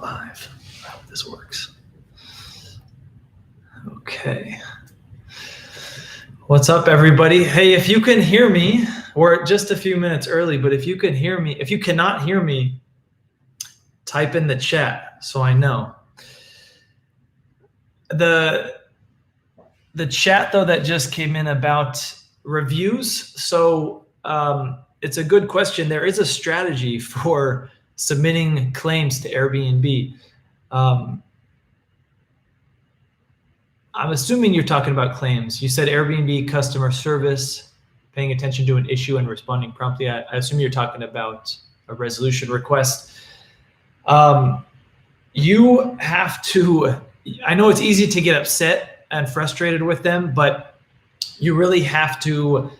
live. I hope this works. Okay. What's up, everybody? Hey, if you can hear me, we're just a few minutes early, but if you can hear me, if you cannot hear me, type in the chat so I know. The chat, though, that just came in about reviews. So it's a good question. There is a strategy for submitting claims to Airbnb. I'm assuming you're talking about claims. You said Airbnb customer service, paying attention to an issue and responding promptly. I assume you're talking about a resolution request. You have to, I know it's easy to get upset and frustrated with them, but you really have to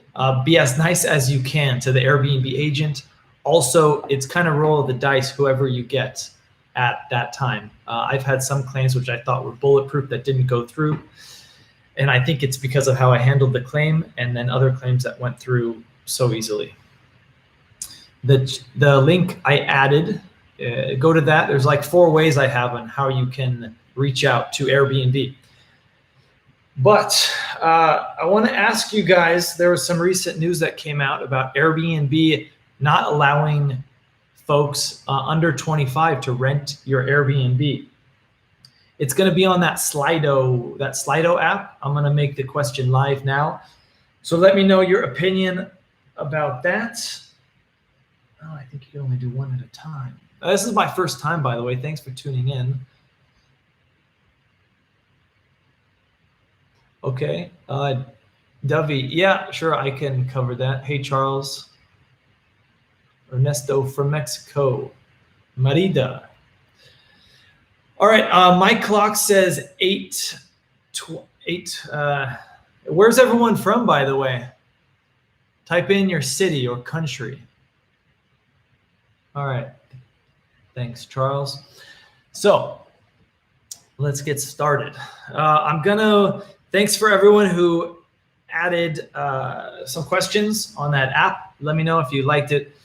be as nice as you can to the Airbnb agent. Also, it's kind of roll of the dice, whoever you get at that time. I've had some claims which I thought were bulletproof that didn't go through. And I think it's because of how I handled the claim, and then other claims that went through so easily. The link I added, go to that. There's like 4 ways I have on how you can reach out to Airbnb. But I want to ask you guys, there was some recent news that came out about Airbnb not allowing folks under 25 to rent your Airbnb. It's going to be on that Slido app. I'm going to make the question live now. So let me know your opinion about that. Oh, I think you can only do one at a time. This is my first time, by the way. Thanks for tuning in. Okay. Dovey, yeah, sure, I can cover that. Hey, Charles. Ernesto from Mexico. Marida. All right, my clock says 8. Where's everyone from, by the way? Type in your city or country. All right, thanks, Charles. So let's get started. Thanks for everyone who added some questions on that app. Let me know if you liked it.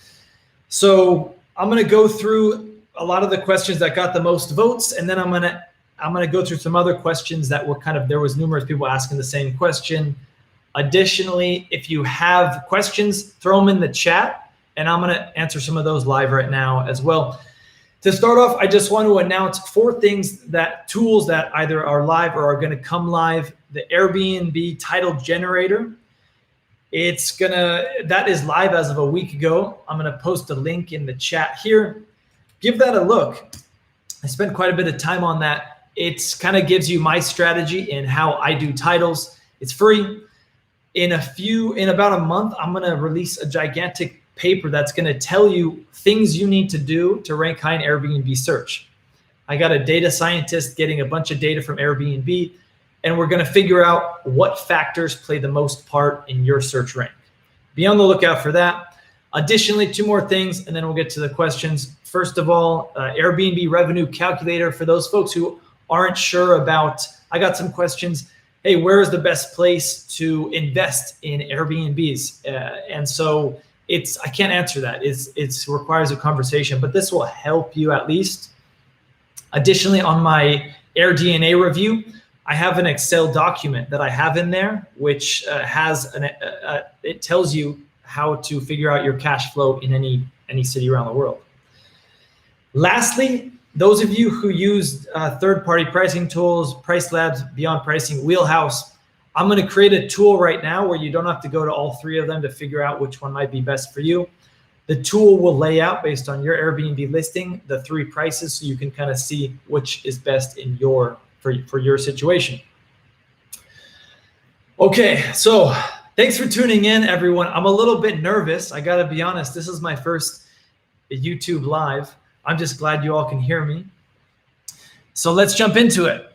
So I'm going to go through a lot of the questions that got the most votes, and then I'm going to go through some other questions that were there was numerous people asking the same question. Additionally, if you have questions, throw them in the chat, and I'm going to answer some of those live right now as well. To start off, I just want to announce 4 tools that either are live or are going to come live. The Airbnb title generator. That is live as of a week ago. I'm going to post a link in the chat here. Give that a look. I spent quite a bit of time on that. It kind of gives you my strategy and how I do titles. It's free. In about a month, I'm going to release a gigantic paper that's going to tell you things you need to do to rank high in Airbnb search. I got a data scientist getting a bunch of data from Airbnb, and we're going to figure out what factors play the most part in your search rank. Be on the lookout for that. Additionally, 2 more things, and then we'll get to the questions. First of all, Airbnb revenue calculator for those folks who aren't sure about, I got some questions. Hey, where is the best place to invest in Airbnbs? And so I can't answer that. It requires a conversation, but this will help you at least. Additionally, on my AirDNA review, I have an Excel document that I have in there, which it tells you how to figure out your cash flow in any city around the world. Lastly, those of you who use third-party pricing tools, Price Labs, Beyond Pricing, Wheelhouse, I'm going to create a tool right now where you don't have to go to all 3 of them to figure out which one might be best for you. The tool will lay out, based on your Airbnb listing, the 3 prices, so you can kind of see which is best in for your situation. Okay, so thanks for tuning in, everyone. I'm a little bit nervous. I got to be honest. This is my first YouTube live. I'm just glad you all can hear me. So let's jump into it.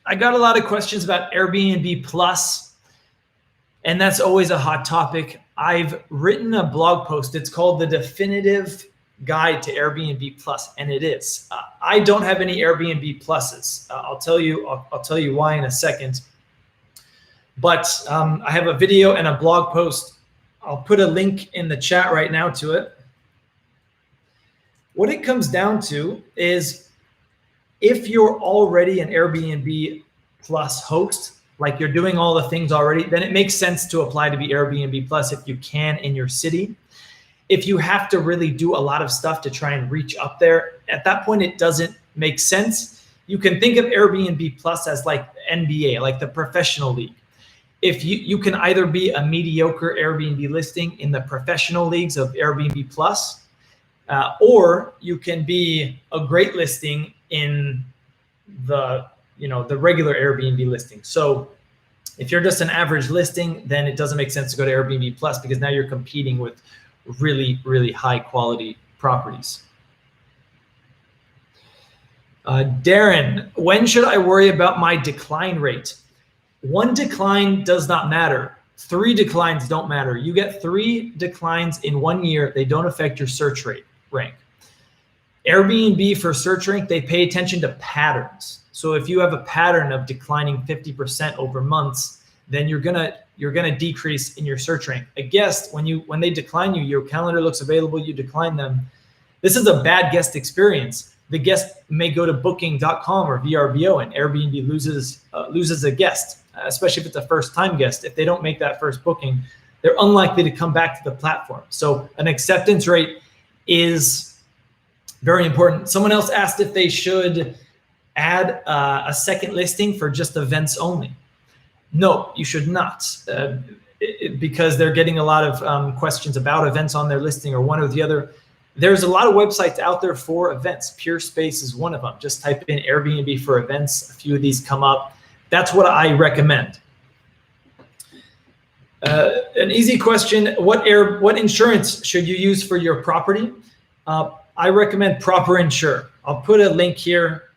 I got a lot of questions about Airbnb Plus, and that's always a hot topic. I've written a blog post. It's called The Definitive Guide to Airbnb Plus, and it is. I don't have any Airbnb Pluses. I'll tell you why in a second. But I have a video and a blog post. I'll put a link in the chat right now to it. What it comes down to is If you're already an Airbnb Plus host, like you're doing all the things already, then it makes sense to apply to be Airbnb Plus if you can in your city. If you have to really do a lot of stuff to try and reach up there, at that point, it doesn't make sense. You can think of Airbnb Plus as like NBA, like the professional league. If you can either be a mediocre Airbnb listing in the professional leagues of Airbnb Plus, or you can be a great listing in the regular Airbnb listing. So if you're just an average listing, then it doesn't make sense to go to Airbnb Plus because now you're competing with really, really high quality properties. Darren, when should I worry about my decline rate? One decline does not matter. 3 declines don't matter. You get 3 declines in 1 year. They don't affect your search rank. Airbnb for search rank, they pay attention to patterns. So if you have a pattern of declining 50% over months, then you're gonna decrease in your search rank. A guest, when they decline you, your calendar looks available, you decline them. This is a bad guest experience. The guest may go to booking.com or VRBO and Airbnb loses a guest, especially if it's a first-time guest. If they don't make that first booking, they're unlikely to come back to the platform. So an acceptance rate is very important. Someone else asked if they should add a second listing for just events only. No, you should not, because they're getting a lot of questions about events on their listing or one or the other. There's a lot of websites out there for events. Pure Space is one of them. Just type in Airbnb for events. A few of these come up. That's what I recommend. An easy question, what insurance should you use for your property? I recommend Proper Insure. I'll put a link here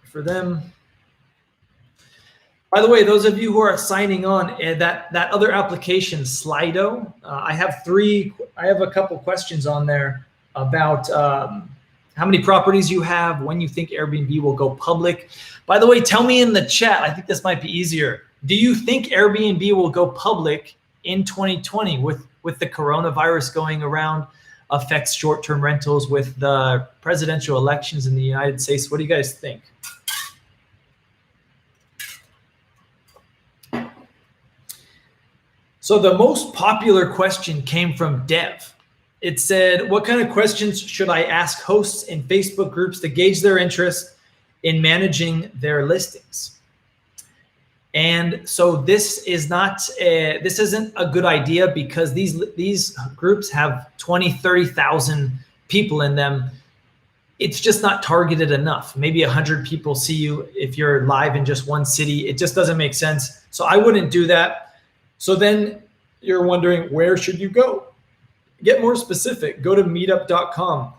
for them. By the way, those of you who are signing on, that other application, Slido, I have a couple questions on there about how many properties you have, when you think Airbnb will go public. By the way, tell me in the chat, I think this might be easier. Do you think Airbnb will go public in 2020 with the coronavirus going around, affects short-term rentals, with the presidential elections in the United States? What do you guys think? So the most popular question came from Dev. It said, what kind of questions should I ask hosts in Facebook groups to gauge their interest in managing their listings? And so this isn't a good idea because these groups have 20, 30,000 people in them. It's just not targeted enough. Maybe 100 people see you if you're live in just one city. It just doesn't make sense. So I wouldn't do that. So then you're wondering, where should you go? Get more specific. Go to meetup.com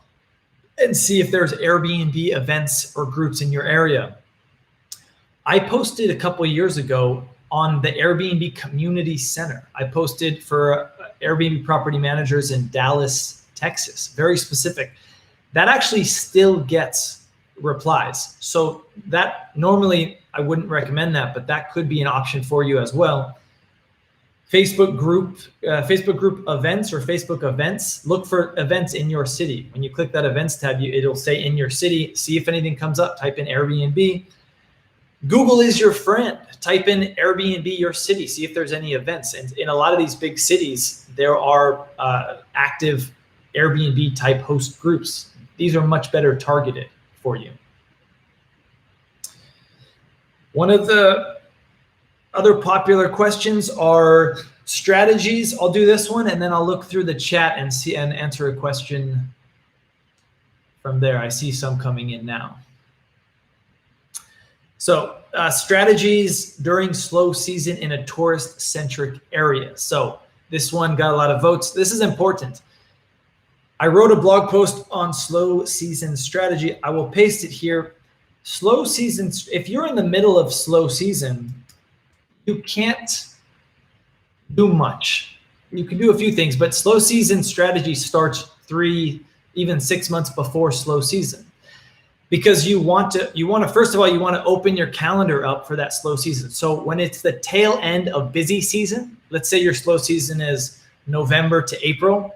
and see if there's Airbnb events or groups in your area. I posted a couple of years ago on the Airbnb Community Center. I posted for Airbnb property managers in Dallas, Texas, very specific. That actually still gets replies. So that normally I wouldn't recommend that, but that could be an option for you as well. Facebook group events or Facebook events, look for events in your city. When you click that events tab, it'll say in your city, see if anything comes up, type in Airbnb. Google is your friend. Type in Airbnb your city, see if there's any events. And in a lot of these big cities, there are active Airbnb type host groups. These are much better targeted for you. One of the other popular questions are strategies. I'll do this one and then I'll look through the chat and see and answer a question from there. I see some coming in now. So strategies during slow season in a tourist-centric area. So this one got a lot of votes. This is important. I wrote a blog post on slow season strategy. I will paste it here. Slow season, if you're in the middle of slow season, you can't do much. You can do a few things, but slow season strategy starts 3, even 6 months before slow season. Because you want to, first of all, you want to open your calendar up for that slow season. So when it's the tail end of busy season, let's say your slow season is November to April,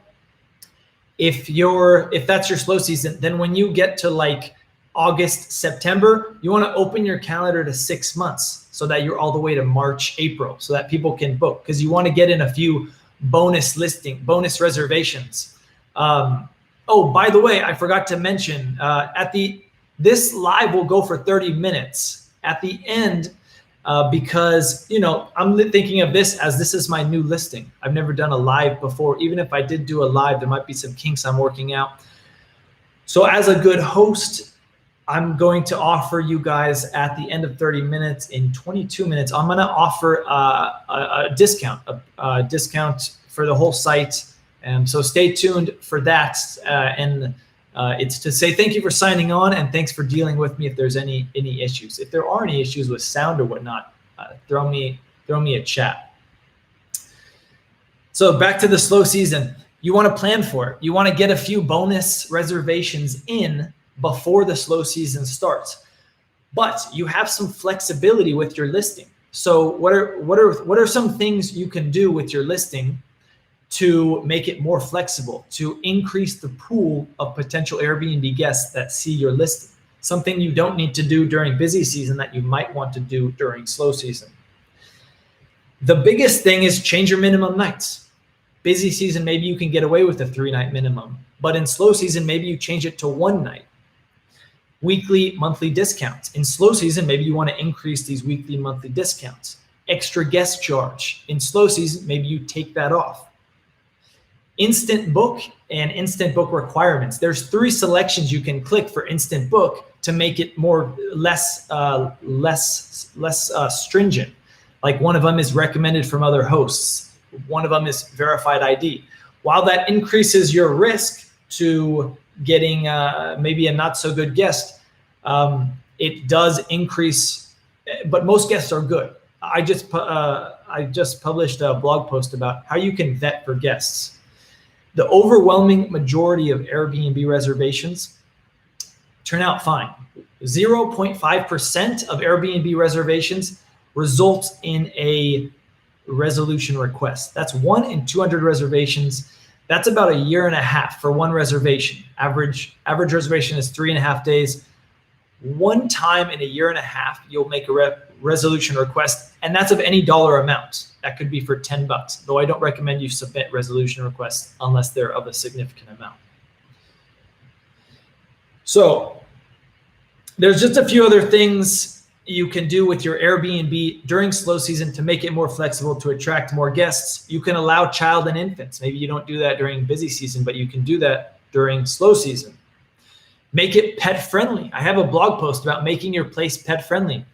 If that's your slow season, then when you get to like August, September, you want to open your calendar to 6 months so that you're all the way to March, April, so that people can book, because you want to get in a few bonus reservations. Oh, by the way, I forgot to mention, this live will go for 30 minutes at the end, because, I'm thinking of this is my new listing. I've never done a live before. Even if I did do a live, there might be some kinks I'm working out. So as a good host, I'm going to offer you guys at the end of 30 minutes, in 22 minutes, I'm going to offer a discount for the whole site. So stay tuned for that. And it's to say thank you for signing on, and thanks for dealing with me if there's any issues. If there are any issues with sound or whatnot, throw me a chat. So back to the slow season. You want to plan for it. You want to get a few bonus reservations in before the slow season starts, but you have some flexibility with your listing. So what are some things you can do with your listing to make it more flexible, to increase the pool of potential Airbnb guests that see your listing? Something you don't need to do during busy season that you might want to do during slow season. The biggest thing is change your minimum nights. Busy season, maybe you can get away with a 3-night minimum, but in slow season, maybe you change it to 1 night. Weekly, monthly discounts. In slow season, maybe you want to increase these weekly, monthly discounts. Extra guest charge. In slow season, maybe you take that off. Instant book and instant book requirements. There's 3 selections you can click for instant book to make it less stringent. Like one of them is recommended from other hosts. One of them is verified ID. While that increases your risk to getting maybe a not so good guest, it does increase, but most guests are good. I just published a blog post about how you can vet for guests. The overwhelming majority of Airbnb reservations turn out fine. 0.5% of Airbnb reservations result in a resolution request. That's 1 in 200 reservations. That's about 1.5 years for one reservation. Average reservation is 3.5 days. One time in 1.5 years, you'll make a resolution request, and that's of any dollar amount. That could be for $10, though I don't recommend you submit resolution requests unless they're of a significant amount. So there's just a few other things you can do with your Airbnb during slow season to make it more flexible, to attract more guests. You can allow child and infants. Maybe you don't do that during busy season, but you can do that during slow season. Make it pet friendly. I have a blog post about making your place pet friendly.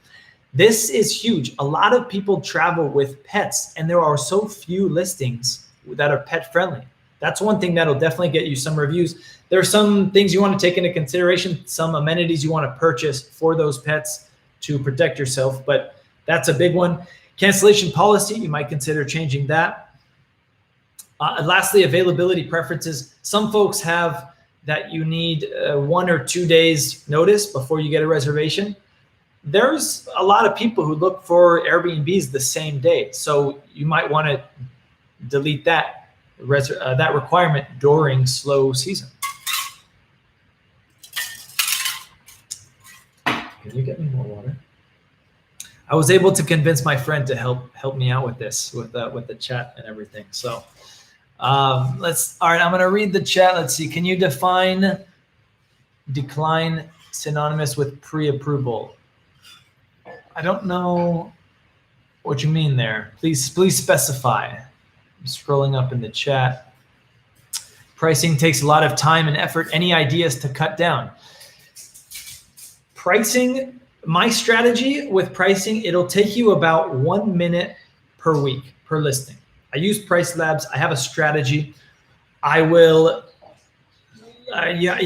This is huge. A lot of people travel with pets, and there are so few listings that are pet friendly. That's one thing that'll definitely get you some reviews. There are some things you want to take into consideration, some amenities you want to purchase for those pets to protect yourself, but that's a big one. Cancellation policy, you might consider changing that. Lastly, availability preferences. Some folks have that you need 1 or 2 days notice before you get a reservation. There's a lot of people who look for Airbnbs the same day, so you might want to delete that requirement during slow season. Can you get me more water? I was able to convince my friend to help me out with this, with the chat and everything. So all right, I'm gonna read the chat. Let's see. Can you define decline synonymous with pre-approval? I don't know what you mean there. Please specify. I'm scrolling up in the chat. Pricing takes a lot of time and effort. Any ideas to cut down? Pricing, my strategy with pricing, it'll take you about 1 minute per week per listing. I use Price Labs. I have a strategy. You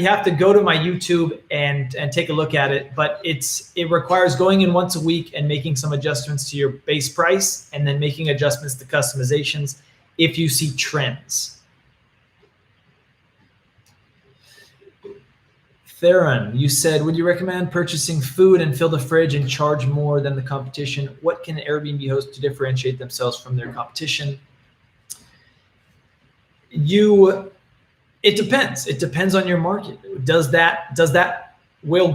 have to go to my YouTube and take a look at it, but it requires going in once a week and making some adjustments to your base price, and then making adjustments to customizations if you see trends. Theron, you said, would you recommend purchasing food and fill the fridge and charge more than the competition? What can Airbnb host to differentiate themselves from their competition? It depends. It depends on your market. Will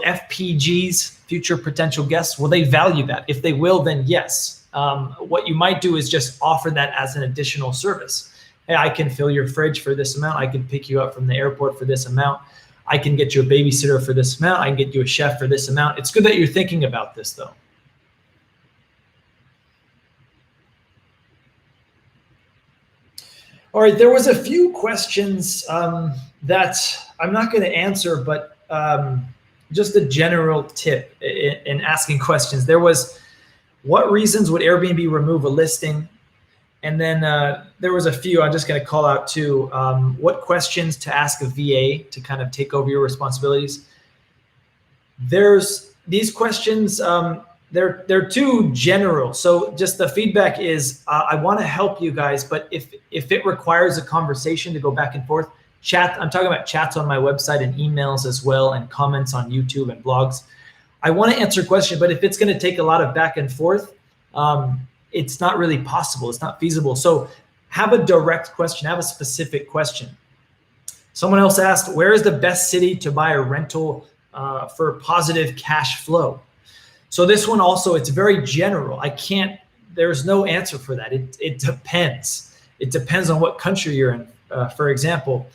FPGs, future potential guests, will they value that? If they will, then yes. What you might do is just offer that as an additional service. Hey, I can fill your fridge for this amount. I can pick you up from the airport for this amount. I can get you a babysitter for this amount. I can get you a chef for this amount. It's good that you're thinking about this though. All right, there was a few questions that I'm not going to answer, but just a general tip in asking questions. There was, what reasons would Airbnb remove a listing? And then there was a few, I'm just going to call out two. What questions to ask a VA to kind of take over your responsibilities? There's these questions, they're too general. So just the feedback is, I want to help you guys, but if it requires a conversation to go back and forth, chat, I'm talking about chats on my website and emails as well, and comments on YouTube and blogs. I want to answer questions, but if it's going to take a lot of back and forth, it's not really possible. It's not feasible. So have a direct question, have a specific question. Someone else asked, where is the best city to buy a rental for positive cash flow? So this one also, it's very general. There's no answer for that. It depends. It depends on what country you're in, for example.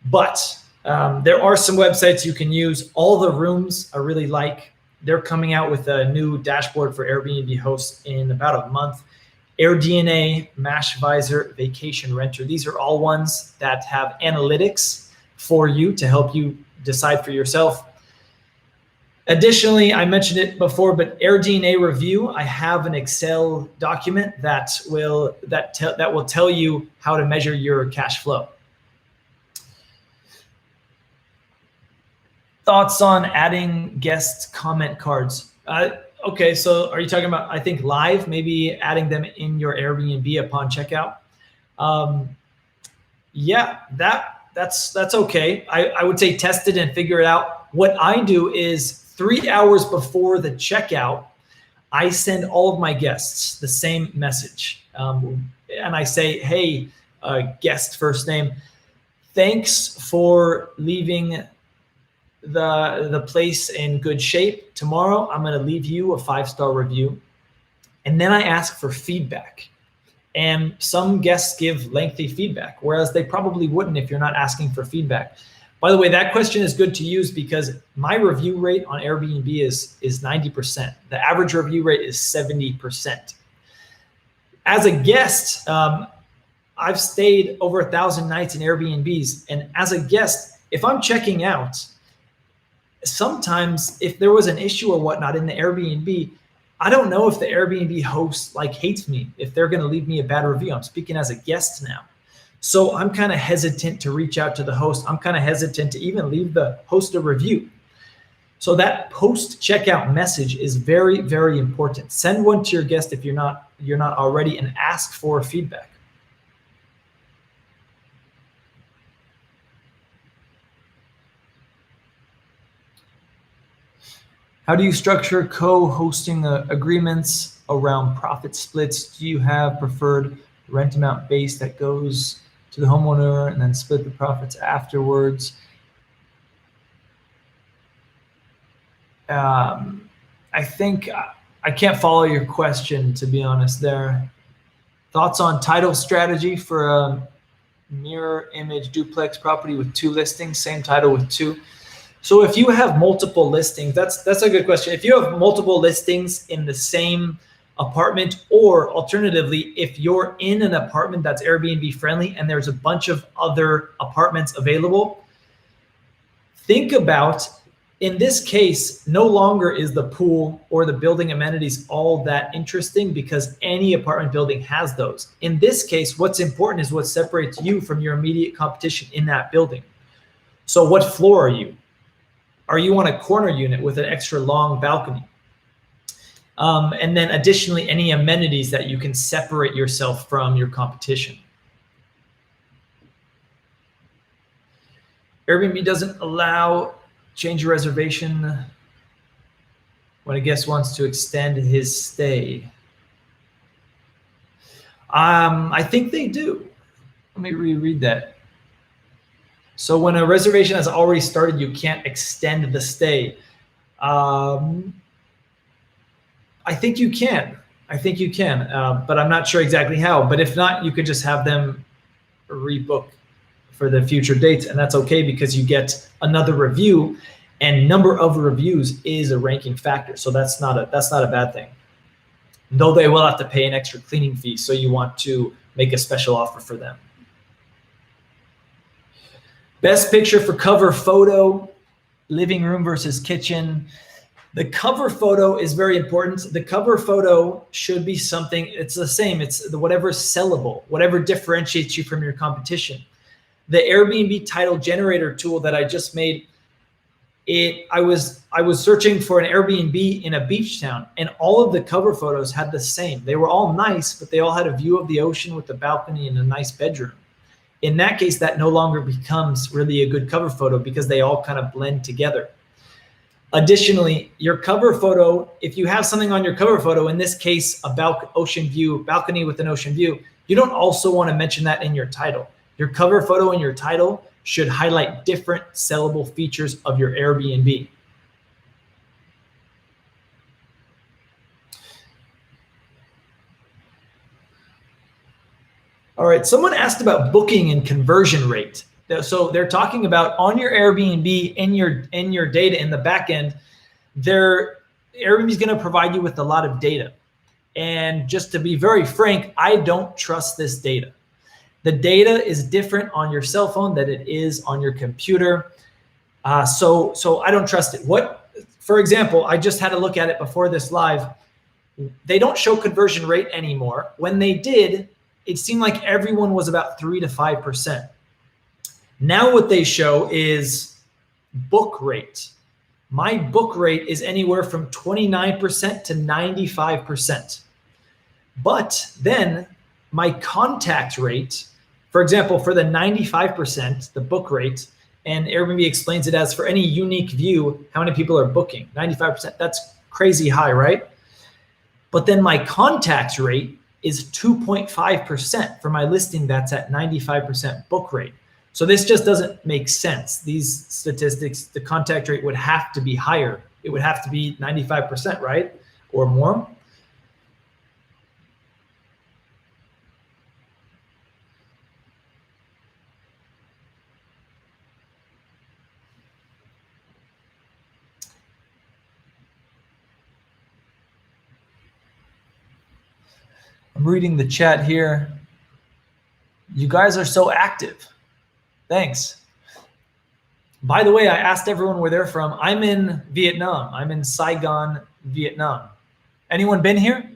But there are some websites you can use. All the Rooms I really like. They're coming out with a new dashboard for Airbnb hosts in about a month. AirDNA, Mashvisor, Vacation Renter. These are all ones that have analytics for you to help you decide for yourself. Additionally, I mentioned it before, but AirDNA Review, I have an Excel document that will tell you how to measure your cash flow. Thoughts on adding guest comment cards? Okay, so are you talking about, I think, live, maybe adding them in your Airbnb upon checkout? Yeah, that's okay. I would say test it and figure it out. What I do is 3 hours before the checkout, I send all of my guests the same message. And I say, hey, guest first name, thanks for leaving the place in good shape. Tomorrow, I'm going to leave you a 5-star review. And then I ask for feedback. And some guests give lengthy feedback, whereas they probably wouldn't if you're not asking for feedback. By the way, that question is good to use because my review rate on Airbnb is 90%. The average review rate is 70%. As a guest, I've stayed over 1,000 nights in Airbnbs. And as a guest, if I'm checking out, sometimes if there was an issue or whatnot in the Airbnb, I don't know if the Airbnb host hates me, if they're going to leave me a bad review. I'm speaking as a guest now. So I'm kind of hesitant to reach out to the host. I'm kind of hesitant to even leave the host a review. So that post-checkout message is very, very important. Send one to your guest if you're not already, and ask for feedback. How do you structure co-hosting agreements around profit splits? Do you have preferred rent amount base that goes to the homeowner and then split the profits afterwards? I think I can't follow your question, to be honest there. Thoughts on title strategy for a mirror image duplex property with 2 listings, same title with 2? So if you have multiple listings, that's a good question. If you have multiple listings in the same apartment, or alternatively, if you're in an apartment that's Airbnb friendly and there's a bunch of other apartments available, think about, in this case, no longer is the pool or the building amenities all that interesting because any apartment building has those. In this case, what's important is what separates you from your immediate competition in that building. So what floor are you? Are you on a corner unit with an extra long balcony? And then additionally, any amenities that you can separate yourself from your competition. Airbnb doesn't allow change your reservation when a guest wants to extend his stay. I think they do. Let me reread that. So when a reservation has already started, you can't extend the stay. I think you can. But I'm not sure exactly how. But if not, you could just have them rebook for the future dates, and that's okay because you get another review, and number of reviews is a ranking factor. So that's not a bad thing. Though they will have to pay an extra cleaning fee, so you want to make a special offer for them. Best picture for cover photo, living room versus kitchen. The cover photo is very important. The cover photo should be something, it's the same, it's whatever is sellable, whatever differentiates you from your competition. The Airbnb title generator tool that I just made, I was searching for an Airbnb in a beach town, and all of the cover photos had the same. They were all nice, but they all had a view of the ocean with a balcony and a nice bedroom. In that case, that no longer becomes really a good cover photo because they all kind of blend together. Additionally, your cover photo, if you have something on your cover photo, in this case, a ocean view, balcony with an ocean view, you don't also want to mention that in your title. Your cover photo and your title should highlight different sellable features of your Airbnb. All right, someone asked about booking and conversion rate. So they're talking about on your Airbnb, in your data in the back end, Airbnb is going to provide you with a lot of data. And just to be very frank, I don't trust this data. The data is different on your cell phone than it is on your computer. So I don't trust it. For example, I just had a look at it before this live. They don't show conversion rate anymore. When they did, it seemed like everyone was about 3 to 5%. Now what they show is book rate. My book rate is anywhere from 29% to 95%. But then my contact rate, for example, for the 95%, the book rate, and Airbnb explains it as for any unique view, how many people are booking, 95%, that's crazy high, right? But then my contact rate is 2.5% for my listing that's at 95% book rate. So this just doesn't make sense. These statistics, the contact rate would have to be higher. It would have to be 95%, right? Or more. I'm reading the chat here. You guys are so active. Thanks. By the way, I asked everyone where they're from. I'm in Vietnam. I'm in Saigon, Vietnam. Anyone been here?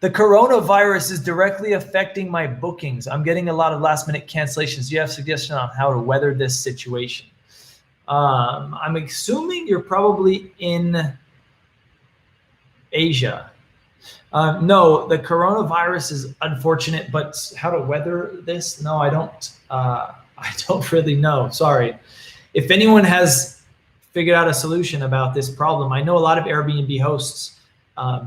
The coronavirus is directly affecting my bookings. I'm getting a lot of last minute cancellations. Do you have suggestions on how to weather this situation? I'm assuming you're probably in Asia. No, the coronavirus is unfortunate, but how to weather this? No, I don't really know. Sorry. If anyone has figured out a solution about this problem, I know a lot of Airbnb hosts,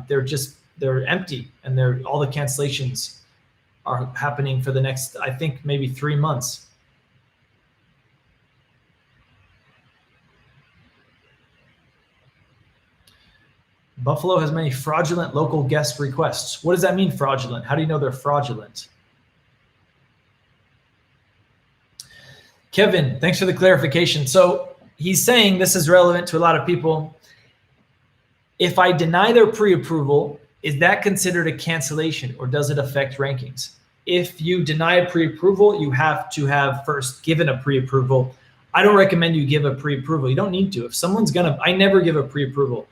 they're empty, and all the cancellations are happening for the next, I think, maybe 3 months. Buffalo has many fraudulent local guest requests. What does that mean, fraudulent? How do you know they're fraudulent? Kevin, thanks for the clarification. So he's saying this is relevant to a lot of people. If I deny their pre-approval, is that considered a cancellation, or does it affect rankings? If you deny a pre-approval, you have to have first given a pre-approval. I don't recommend you give a pre-approval. You don't need to. If someone's I never give a pre-approval.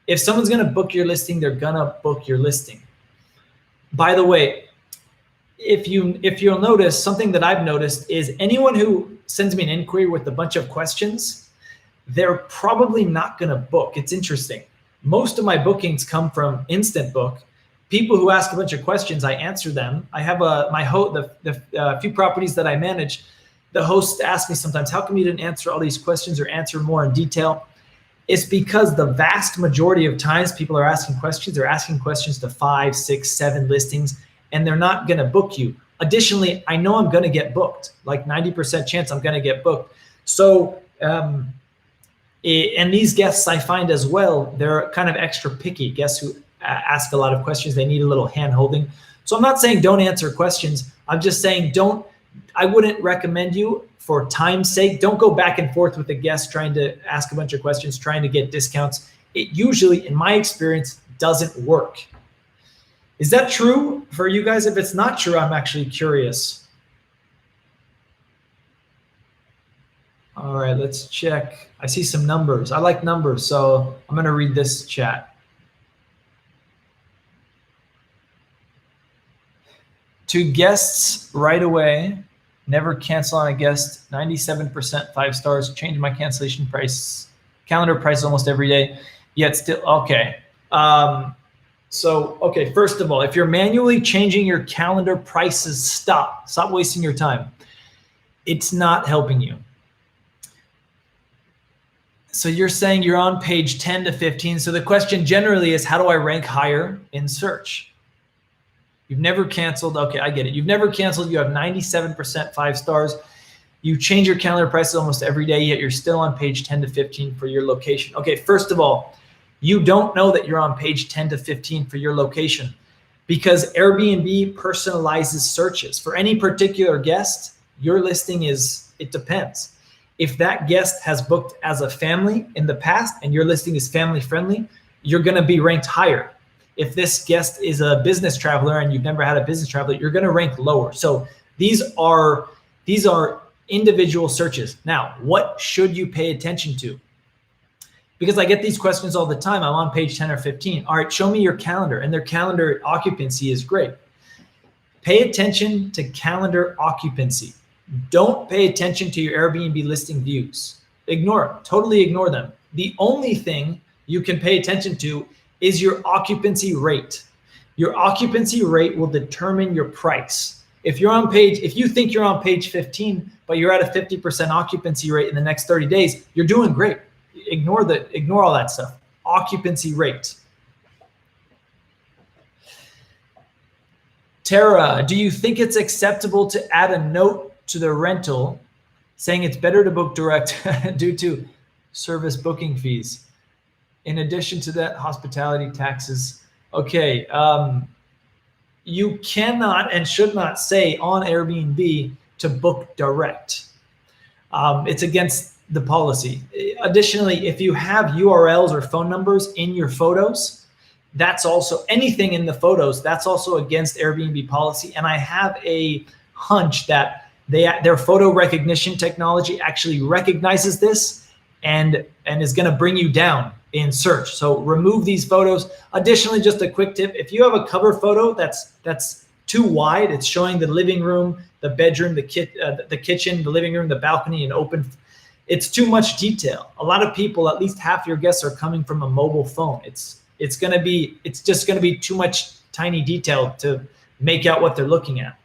If someone's going to book your listing, they're going to book your listing. By the way, if you'll notice, something that I've noticed is anyone who sends me an inquiry with a bunch of questions, they're probably not going to book. It's interesting. Most of my bookings come from Instant Book. People who ask a bunch of questions, I answer them. I have the few properties that I manage. The host asks me sometimes, how come you didn't answer all these questions or answer more in detail? It's because the vast majority of times people are asking questions. They're asking questions to 5, 6, 7 listings, and they're not going to book you. Additionally, I know I'm going to get booked, like 90% chance I'm going to get booked. So, and these guests I find as well, they're kind of extra picky. Guests who ask a lot of questions, they need a little hand holding. So I'm not saying don't answer questions. I'm just saying I wouldn't recommend you, for time's sake, don't go back and forth with the guest trying to ask a bunch of questions, trying to get discounts. It usually, in my experience, doesn't work. Is that true for you guys? If it's not true, I'm actually curious. All right, let's check. I see some numbers. I like numbers, so I'm going to read this chat. To guests right away, never cancel on a guest, 97% 5 stars, change my cancellation price, calendar price almost every day, yet still, okay. Okay, first of all, if you're manually changing your calendar prices, stop wasting your time. It's not helping you. So you're saying you're on page 10 to 15. So the question generally is, how do I rank higher in search? You've never canceled. Okay, I get it. You've never canceled. You have 97% 5 stars. You change your calendar prices almost every day, yet you're still on page 10 to 15 for your location. Okay, first of all, you don't know that you're on page 10 to 15 for your location because Airbnb personalizes searches. For any particular guest, your listing it depends. If that guest has booked as a family in the past and your listing is family friendly, you're going to be ranked higher. If this guest is a business traveler and you've never had a business traveler, you're going to rank lower. So these are individual searches. Now, what should you pay attention to? Because I get these questions all the time. I'm on page 10 or 15. All right, show me your calendar. And their calendar occupancy is great. Pay attention to calendar occupancy. Don't pay attention to your Airbnb listing views. Ignore them. Totally ignore them. The only thing you can pay attention to is your occupancy rate. Your occupancy rate will determine your price. If you think you're on page 15, but you're at a 50% occupancy rate in the next 30 days, you're doing great. Ignore all that stuff. Occupancy rate. Tara, do you think it's acceptable to add a note to the rental saying it's better to book direct due to service booking fees? In addition to that, hospitality taxes. Okay, you cannot and should not say on Airbnb to book direct. It's against the policy. Additionally, if you have URLs or phone numbers in your photos, that's also anything in the photos, that's also against Airbnb policy. And I have a hunch that their photo recognition technology actually recognizes this and is going to bring you down in search. So remove these photos. Additionally, just a quick tip, if you have a cover photo that's too wide, it's showing the living room, the bedroom, the kitchen, the living room, the balcony, and open, it's too much detail. A lot of people, at least half your guests, are coming from a mobile phone. It's just gonna be too much tiny detail to make out what they're looking at.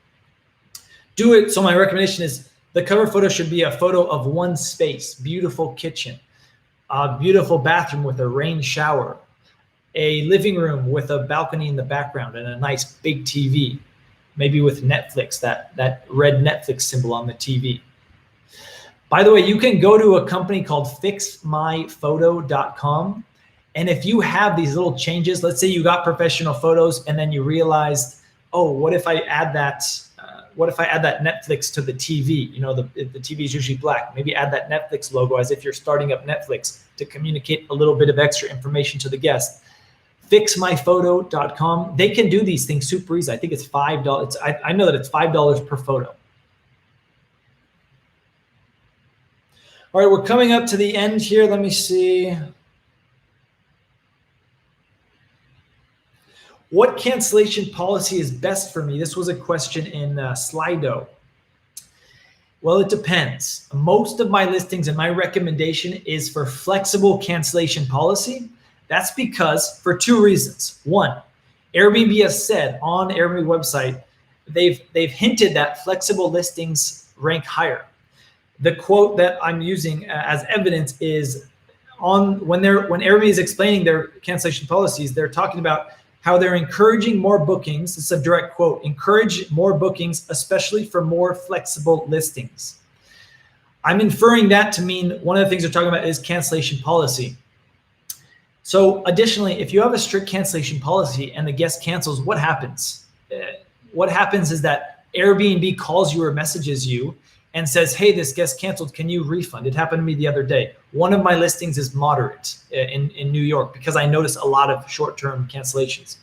Do it. So my recommendation is the cover photo should be a photo of one space, beautiful kitchen, a beautiful bathroom with a rain shower, a living room with a balcony in the background and a nice big TV, maybe with Netflix, that red Netflix symbol on the TV. By the way, you can go to a company called fixmyphoto.com. And if you have these little changes, let's say you got professional photos and then you realized, oh, what if I add that Netflix to the TV? You know, the TV is usually black. Maybe add that Netflix logo as if you're starting up Netflix to communicate a little bit of extra information to the guest. Fixmyphoto.com. They can do these things super easy. I think it's $5. I know that it's $5 per photo. All right, we're coming up to the end here. Let me see. What cancellation policy is best for me? This was a question in Slido. Well, it depends. Most of my listings and my recommendation is for flexible cancellation policy. That's because for two reasons. One, Airbnb has said on Airbnb website, they've hinted that flexible listings rank higher. The quote that I'm using as evidence is when Airbnb is explaining their cancellation policies, they're talking about how they're encouraging more bookings. It's a direct quote: encourage more bookings, especially for more flexible listings. I'm inferring that to mean one of the things they're talking about is cancellation policy. So additionally, if you have a strict cancellation policy and the guest cancels, what happens? What happens is that Airbnb calls you or messages you and says, hey, this guest canceled, can you refund? It happened to me the other day. One of my listings is moderate in New York because I notice a lot of short-term cancellations.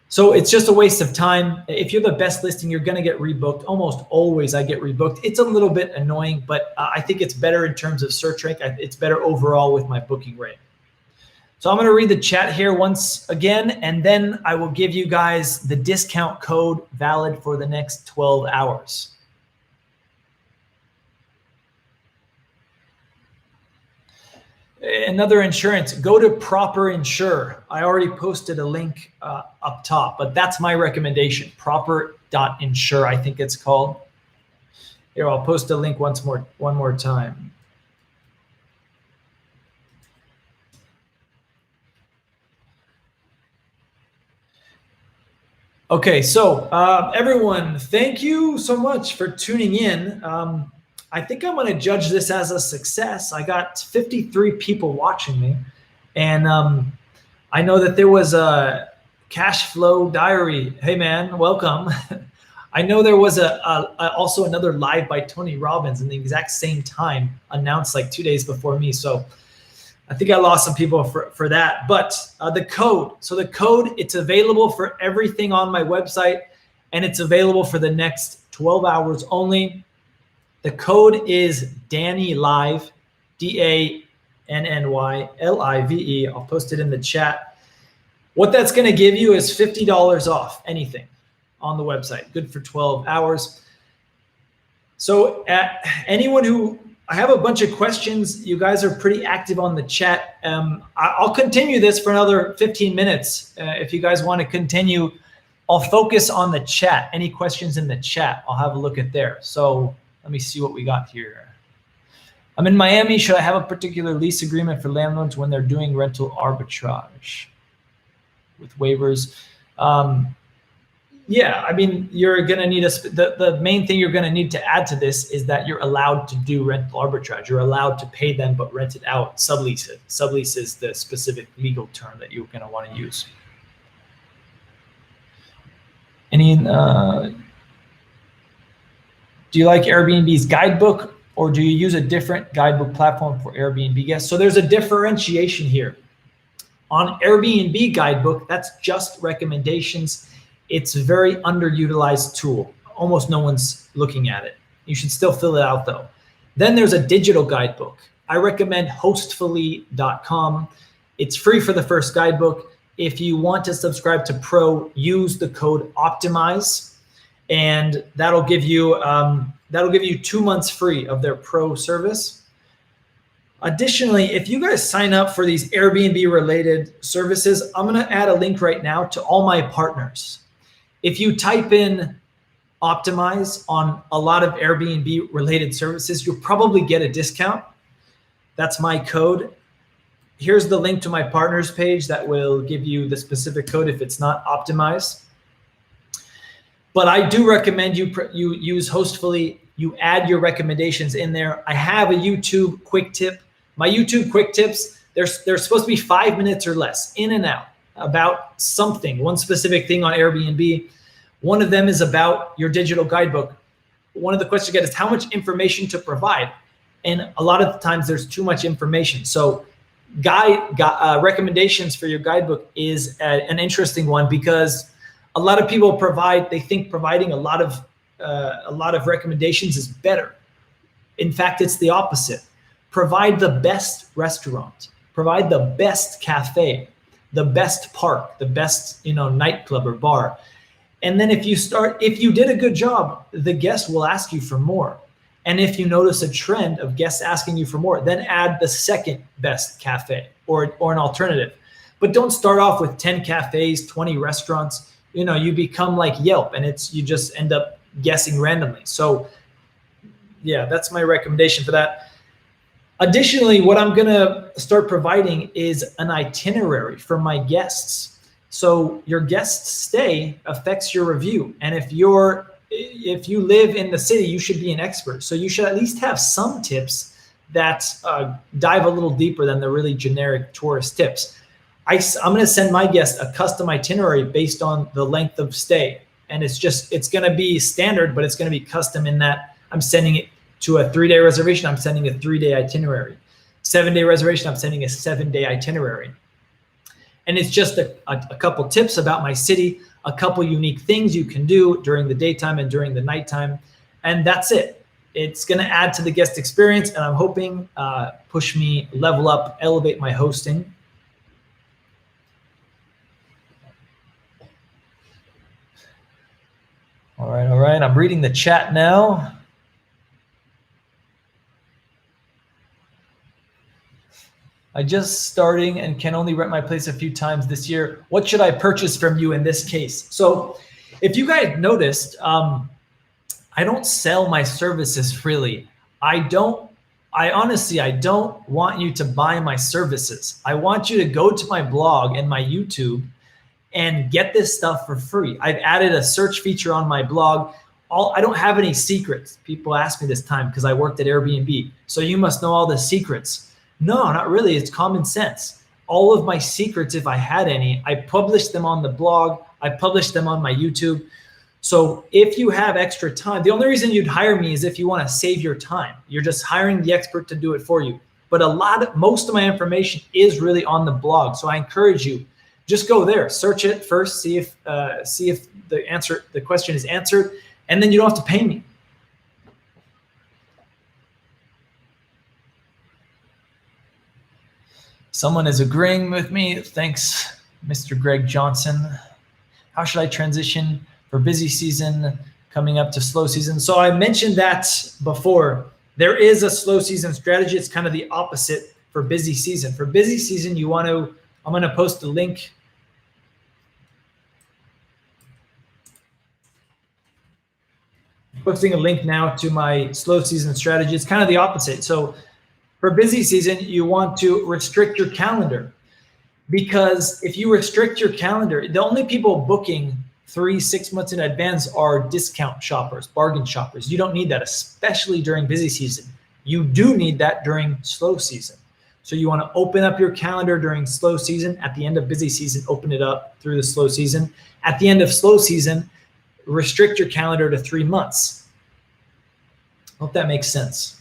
So it's just a waste of time. If you're the best listing, you're gonna get rebooked. Almost always I get rebooked. It's a little bit annoying, but I think it's better in terms of search rank. It's better overall with my booking rate. So I'm gonna read the chat here once again, and then I will give you guys the discount code valid for the next 12 hours. Another insurance, go to Proper Insure. I already posted a link up top, but that's my recommendation, proper.insure, I think it's called. Here, I'll post a link one more time. Okay, so everyone, thank you so much for tuning in. I think I'm going to judge this as a success. I got 53 people watching me, and I know that there was a cash flow diary. Hey man, welcome. I know there was also another live by Tony Robbins in the exact same time, announced like 2 days before me. So I think I lost some people for that. But the code, it's available for everything on my website, and it's available for the next 12 hours only. The code is DannyLive, DANNYLIVE. I'll post it in the chat. What that's going to give you is $50 off anything on the website. Good for 12 hours. So anyone who, I have a bunch of questions. You guys are pretty active on the chat. I'll continue this for another 15 minutes. If you guys want to continue, I'll focus on the chat. Any questions in the chat, I'll have a look at there. So let me see what we got here. I'm in Miami. Should I have a particular lease agreement for landlords when they're doing rental arbitrage with waivers? Yeah, I mean, you're going to need the main thing you're going to need to add to this is that you're allowed to do rental arbitrage. You're allowed to pay them, but rent it out, sublease it. Sublease is the specific legal term that you're going to want to use. Any, do you like Airbnb's Guidebook, or do you use a different guidebook platform for Airbnb guests? So there's a differentiation here. On Airbnb Guidebook, that's just recommendations. It's a very underutilized tool. Almost no one's looking at it. You should still fill it out though. Then there's a digital guidebook. I recommend hostfully.com. It's free for the first guidebook. If you want to subscribe to Pro, use the code OPTIMIZE, and that'll give you 2 months free of their Pro service. Additionally, if you guys sign up for these Airbnb related services, I'm going to add a link right now to all my partners. If you type in Optimize on a lot of Airbnb related services, you'll probably get a discount. That's my code. Here's the link to my partners page that will give you the specific code if it's not Optimize. But I do recommend you use Hostfully. You add your recommendations in there. I have a YouTube quick tip. My YouTube quick tips, they're supposed to be 5 minutes or less, in and out, about something, one specific thing on Airbnb. One of them is about your digital guidebook. One of the questions I get is how much information to provide. And a lot of the times there's too much information. So recommendations for your guidebook is an interesting one, because a lot of people think providing a lot of recommendations is better. In fact, it's the opposite. Provide the best restaurant, provide the best cafe, the best park, the best nightclub or bar. And then if you did a good job, the guest will ask you for more. And if you notice a trend of guests asking you for more, then add the second best cafe or an alternative. But don't start off with 10 cafes, 20 restaurants. You become like Yelp, and you just end up guessing randomly. So yeah, that's my recommendation for that. Additionally, what I'm gonna start providing is an itinerary for my guests. So your guest stay affects your review. And if you live in the city, you should be an expert. So you should at least have some tips that dive a little deeper than the really generic tourist tips. I'm going to send my guest a custom itinerary based on the length of stay. And it's going to be standard, but it's going to be custom in that I'm sending it to a 3-day reservation. I'm sending a 3-day itinerary. 7-day reservation, I'm sending a 7-day itinerary. And it's just a couple tips about my city, a couple unique things you can do during the daytime and during the nighttime. And that's it. It's going to add to the guest experience. And I'm hoping push me, level up, elevate my hosting. All right. I'm reading the chat now. I just starting and can only rent my place a few times this year. What should I purchase from you in this case? So if you guys noticed, I don't sell my services freely. I honestly don't want you to buy my services. I want you to go to my blog and my YouTube and get this stuff for free. I've added a search feature on my blog. I don't have any secrets. People ask me this time because I worked at Airbnb. So you must know all the secrets. No, not really. It's common sense. All of my secrets, if I had any, I published them on the blog. I published them on my YouTube. So if you have extra time, the only reason you'd hire me is if you want to save your time. You're just hiring the expert to do it for you. But most of my information is really on the blog. So I encourage you, just go there, search it first, see if the question is answered, and then you don't have to pay me. Someone is agreeing with me. Thanks, Mr. Greg Johnson. How should I transition for busy season coming up to slow season? So I mentioned that before. There is a slow season strategy. It's kind of the opposite for busy season. For busy season, I'm going to post a link. Posting a link now to my slow season strategy. It's kind of the opposite. So for busy season, you want to restrict your calendar, because if you restrict your calendar, the only people booking 3-6 months in advance are discount shoppers, bargain shoppers. You don't need that, especially during busy season. You do need that during slow season. So you want to open up your calendar during slow season. At the end of busy season, open it up through the slow season. At the end of slow season, restrict your calendar to 3 months. Hope that makes sense.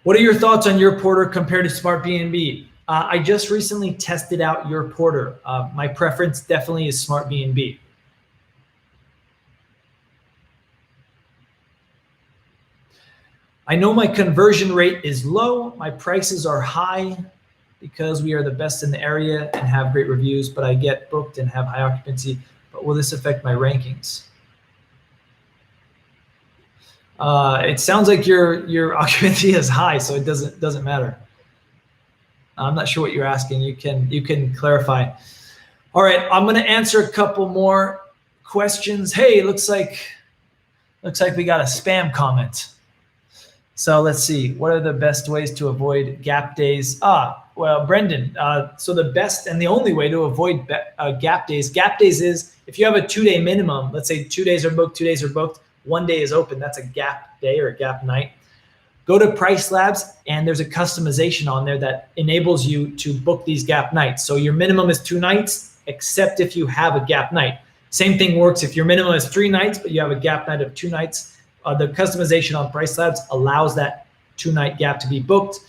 What are your thoughts on your porter compared to SmartBnB? I just recently tested out your porter. My preference definitely is SmartBnB. I know my conversion rate is low. My prices are high because we are the best in the area and have great reviews, but I get booked and have high occupancy. But will this affect my rankings? It sounds like your occupancy is high, so it doesn't matter. I'm not sure what you're asking. You can clarify. All right, I'm going to answer a couple more questions. Hey, looks like we got a spam comment. So let's see. What are the best ways to avoid gap days? Well, Brendan. So the best and the only way to avoid gap days is if you have a 2-day minimum. Let's say 2 days are booked, 2 days are booked. 1 day is open. That's a gap day or a gap night. Go to Price Labs, and there's a customization on there that enables you to book these gap nights. So your minimum is 2 nights, except if you have a gap night. Same thing works if your minimum is 3 nights, but you have a gap night of 2 nights. The customization on Price Labs allows that 2-night gap to be booked.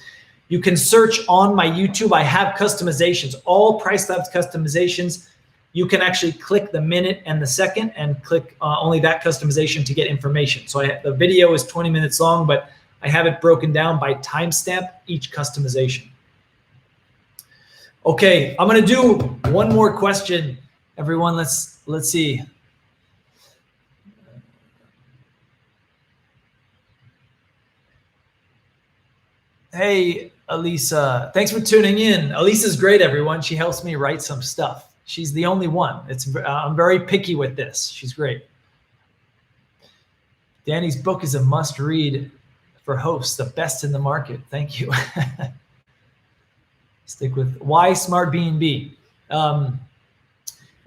You can search on my YouTube. I have customizations, all Price Labs customizations. You can actually click the minute and the second and click only that customization to get information. So the video is 20 minutes long, but I have it broken down by timestamp, each customization. Okay, I'm gonna do one more question. Everyone, let's see. Hey, Elisa, thanks for tuning in. Elisa's great, everyone. She helps me write some stuff. She's the only one. I'm very picky with this. She's great. Danny's book is a must read for hosts, the best in the market. Thank you. Stick with why SmartBnB.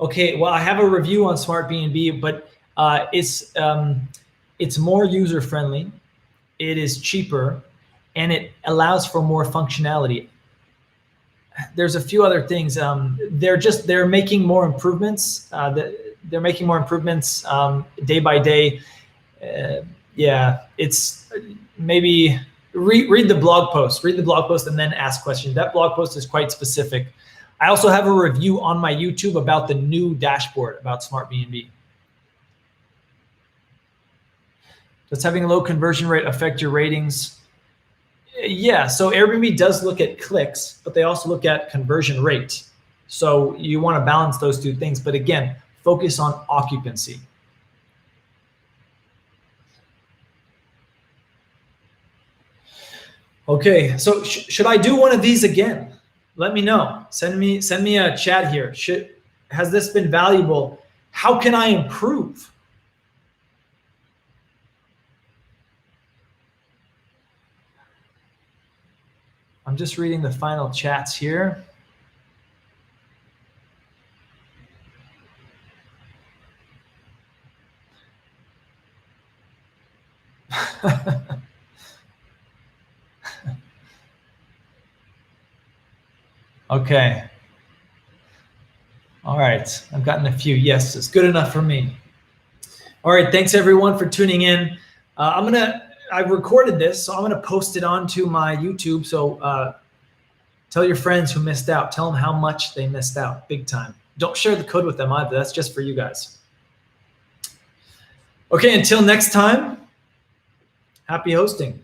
Okay, well, I have a review on SmartBnB, but it's more user friendly, it is cheaper, and it allows for more functionality. There's a few other things. They're making more improvements. They're making more improvements day by day. Yeah, it's maybe read the blog post. Read the blog post and then ask questions. That blog post is quite specific. I also have a review on my YouTube about the new dashboard about SmartBnB. Does having a low conversion rate affect your ratings? Yeah, so Airbnb does look at clicks, but they also look at conversion rate. So you want to balance those two things. But again, focus on occupancy. Okay, so should I do one of these again? Let me know. Send me a chat here. Has this been valuable? How can I improve? I'm just reading the final chats here. Okay. All right. I've gotten a few yeses. Good enough for me. All right. Thanks everyone for tuning in. I've recorded this, so I'm gonna post it onto my YouTube. So tell your friends who missed out. Tell them how much they missed out, big time. Don't share the code with them either. That's just for you guys. Okay. Until next time. Happy hosting.